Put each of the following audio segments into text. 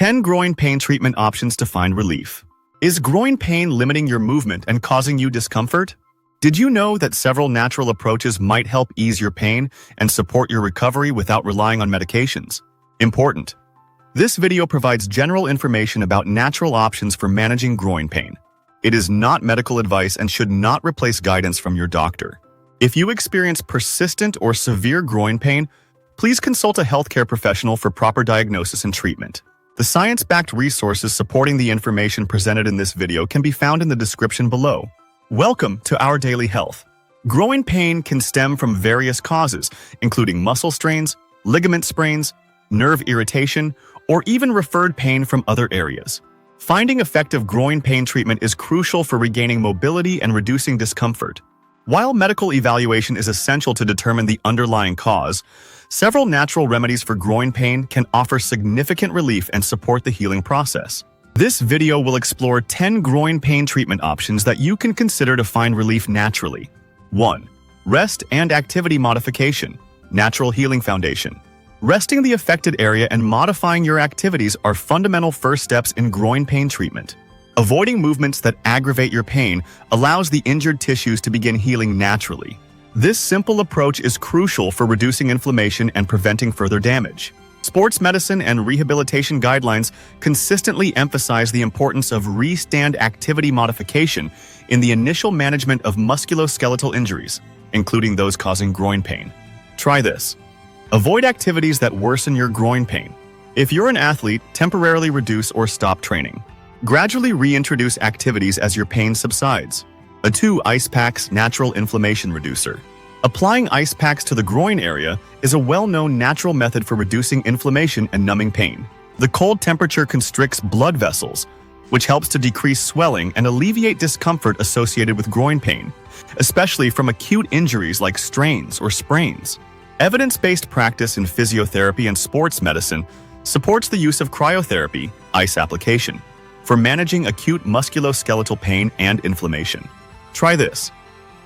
10 groin pain treatment options to find relief. Is groin pain limiting your movement and causing you discomfort? Did you know that several natural approaches might help ease your pain and support your recovery without relying on medications? Important. This video provides general information about natural options for managing groin pain. It is not medical advice and should not replace guidance from your doctor. If you experience persistent or severe groin pain, please consult a healthcare professional for proper diagnosis and treatment. The science-backed resources supporting the information presented in this video can be found in the description below. Welcome to Our Daily Health. Groin pain can stem from various causes, including muscle strains, ligament sprains, nerve irritation, or even referred pain from other areas. Finding effective groin pain treatment is crucial for regaining mobility and reducing discomfort. While medical evaluation is essential to determine the underlying cause, several natural remedies for groin pain can offer significant relief and support the healing process. This video will explore 10 groin pain treatment options that you can consider to find relief naturally. 1. Rest and activity modification. Natural healing foundation. Resting the affected area and modifying your activities are fundamental first steps in groin pain treatment. Avoiding movements that aggravate your pain allows the injured tissues to begin healing naturally. This simple approach is crucial for reducing inflammation and preventing further damage. Sports medicine and rehabilitation guidelines consistently emphasize the importance of restand activity modification in the initial management of musculoskeletal injuries, including those causing groin pain. Try this. Avoid activities that worsen your groin pain. If you're an athlete, temporarily reduce or stop training. Gradually reintroduce activities as your pain subsides. 2. Ice packs, natural inflammation reducer. Applying ice packs to the groin area is a well-known natural method for reducing inflammation and numbing pain. The cold temperature constricts blood vessels, which helps to decrease swelling and alleviate discomfort associated with groin pain, especially from acute injuries like strains or sprains. Evidence-based practice in physiotherapy and sports medicine supports the use of cryotherapy, ice application, for managing acute musculoskeletal pain and inflammation. Try this.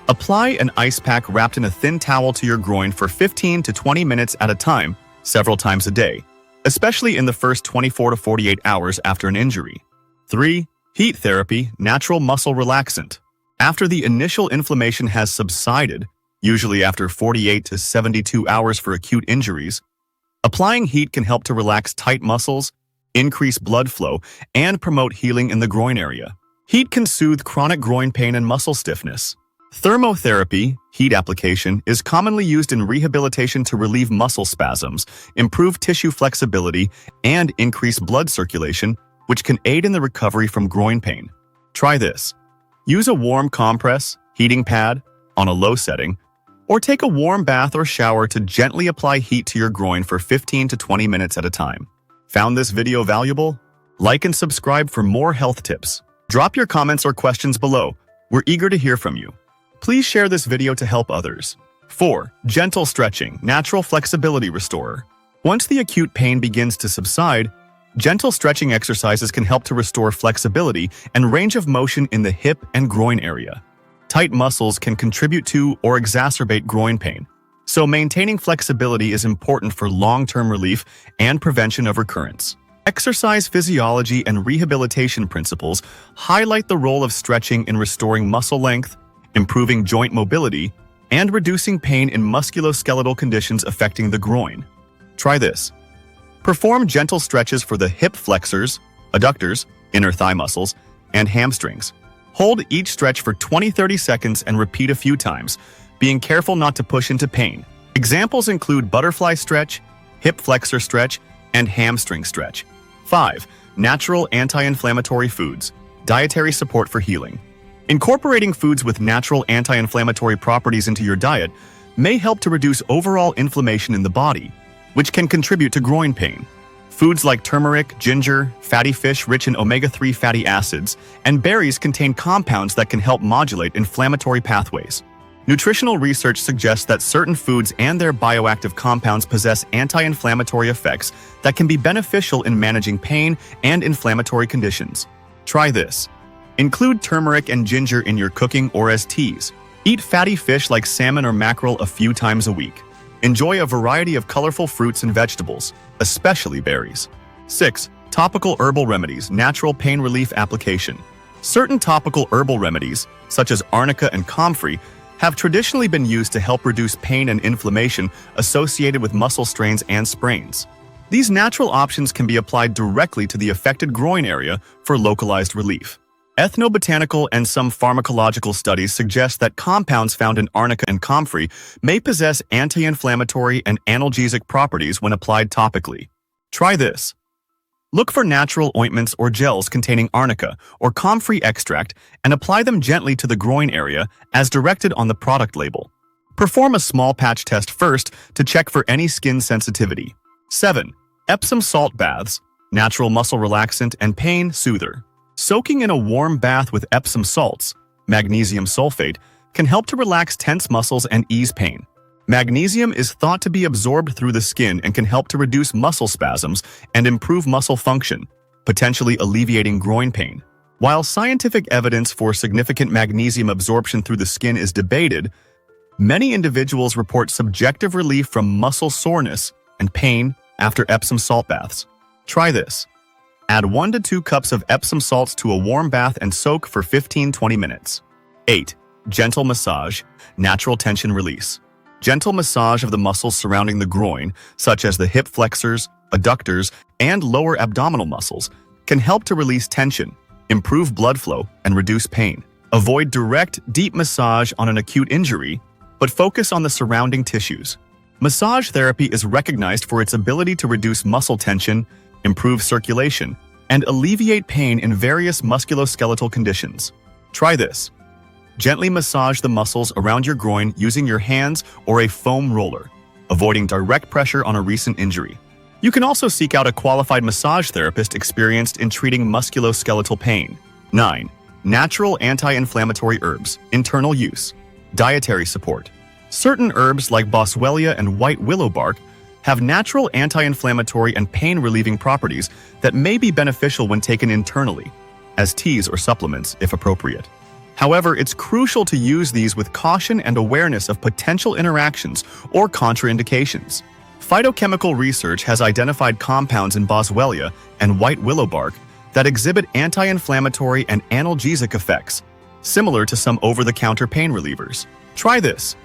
Apply an ice pack wrapped in a thin towel to your groin for 15 to 20 minutes at a time, several times a day, especially in the first 24 to 48 hours after an injury. 3. Heat therapy, natural muscle relaxant. After the initial inflammation has subsided, usually after 48 to 72 hours for acute injuries, applying heat can help to relax tight muscles, increase blood flow, and promote healing in the groin area. Heat can soothe chronic groin pain and muscle stiffness. Thermotherapy, heat application, is commonly used in rehabilitation to relieve muscle spasms, improve tissue flexibility, and increase blood circulation, which can aid in the recovery from groin pain. Try this. Use a warm compress, heating pad, on a low setting, or take a warm bath or shower to gently apply heat to your groin for 15 to 20 minutes at a time. Found this video valuable? Like and subscribe for more health tips. Drop your comments or questions below. We're eager to hear from you. Please share this video to help others. 4. Gentle stretching, natural flexibility restorer. Once the acute pain begins to subside, gentle stretching exercises can help to restore flexibility and range of motion in the hip and groin area. Tight muscles can contribute to or exacerbate groin pain, so maintaining flexibility is important for long-term relief and prevention of recurrence. Exercise physiology and rehabilitation principles highlight the role of stretching in restoring muscle length, improving joint mobility, and reducing pain in musculoskeletal conditions affecting the groin. Try this. Perform gentle stretches for the hip flexors, adductors, inner thigh muscles, and hamstrings. Hold each stretch for 20-30 seconds and repeat a few times, being careful not to push into pain. Examples include butterfly stretch, hip flexor stretch, and hamstring stretch. 5. Natural anti-inflammatory foods, dietary support for healing. Incorporating foods with natural anti-inflammatory properties into your diet may help to reduce overall inflammation in the body, which can contribute to groin pain. Foods like turmeric, ginger, fatty fish rich in omega-3 fatty acids, and berries contain compounds that can help modulate inflammatory pathways. Nutritional research suggests that certain foods and their bioactive compounds possess anti-inflammatory effects that can be beneficial in managing pain and inflammatory conditions. Try this. Include turmeric and ginger in your cooking or as teas. Eat fatty fish like salmon or mackerel a few times a week. Enjoy a variety of colorful fruits and vegetables, especially berries. 6. Topical herbal remedies, natural pain relief application. Certain topical herbal remedies, such as arnica and comfrey, have traditionally been used to help reduce pain and inflammation associated with muscle strains and sprains. These natural options can be applied directly to the affected groin area for localized relief. Ethnobotanical and some pharmacological studies suggest that compounds found in arnica and comfrey may possess anti-inflammatory and analgesic properties when applied topically. Try this. Look for natural ointments or gels containing arnica or comfrey extract and apply them gently to the groin area as directed on the product label. Perform a small patch test first to check for any skin sensitivity. 7. Epsom salt baths, natural muscle relaxant and pain soother. Soaking in a warm bath with Epsom salts, magnesium sulfate, can help to relax tense muscles and ease pain. Magnesium is thought to be absorbed through the skin and can help to reduce muscle spasms and improve muscle function, potentially alleviating groin pain. While scientific evidence for significant magnesium absorption through the skin is debated, many individuals report subjective relief from muscle soreness and pain after Epsom salt baths. Try this. Add 1 to 2 cups of Epsom salts to a warm bath and soak for 15-20 minutes. 8. Gentle massage, natural tension release. Gentle massage of the muscles surrounding the groin, such as the hip flexors, adductors, and lower abdominal muscles, can help to release tension, improve blood flow, and reduce pain. Avoid direct, deep massage on an acute injury, but focus on the surrounding tissues. Massage therapy is recognized for its ability to reduce muscle tension, improve circulation, and alleviate pain in various musculoskeletal conditions. Try this. Gently massage the muscles around your groin using your hands or a foam roller, avoiding direct pressure on a recent injury. You can also seek out a qualified massage therapist experienced in treating musculoskeletal pain. 9. Natural anti-inflammatory herbs, internal use. Dietary support. Certain herbs like boswellia and white willow bark have natural anti-inflammatory and pain-relieving properties that may be beneficial when taken internally, as teas or supplements if appropriate. However, it's crucial to use these with caution and awareness of potential interactions or contraindications. Phytochemical research has identified compounds in boswellia and white willow bark that exhibit anti-inflammatory and analgesic effects, similar to some over-the-counter pain relievers. Try this.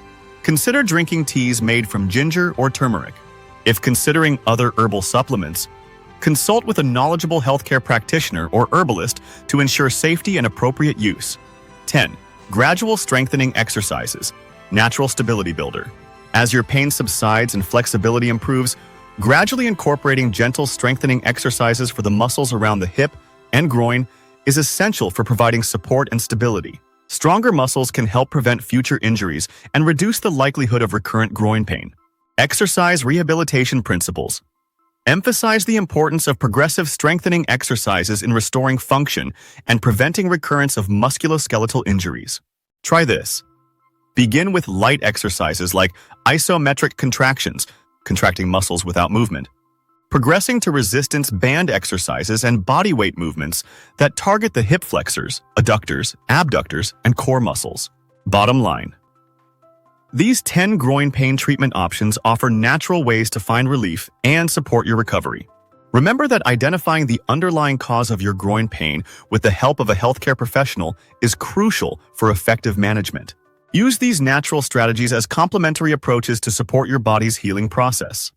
Consider drinking teas made from ginger or turmeric. If considering other herbal supplements, consult with a knowledgeable healthcare practitioner or herbalist to ensure safety and appropriate use. 10. Gradual strengthening exercises, natural stability builder. As your pain subsides and flexibility improves, gradually incorporating gentle strengthening exercises for the muscles around the hip and groin is essential for providing support and stability. Stronger muscles can help prevent future injuries and reduce the likelihood of recurrent groin pain. Exercise rehabilitation principles. Emphasize the importance of progressive strengthening exercises in restoring function and preventing recurrence of musculoskeletal injuries. Try this. Begin with light exercises like isometric contractions, contracting muscles without movement, progressing to resistance band exercises and bodyweight movements that target the hip flexors, adductors, abductors, and core muscles. Bottom line. These 10 groin pain treatment options offer natural ways to find relief and support your recovery. Remember that identifying the underlying cause of your groin pain with the help of a healthcare professional is crucial for effective management. Use these natural strategies as complementary approaches to support your body's healing process.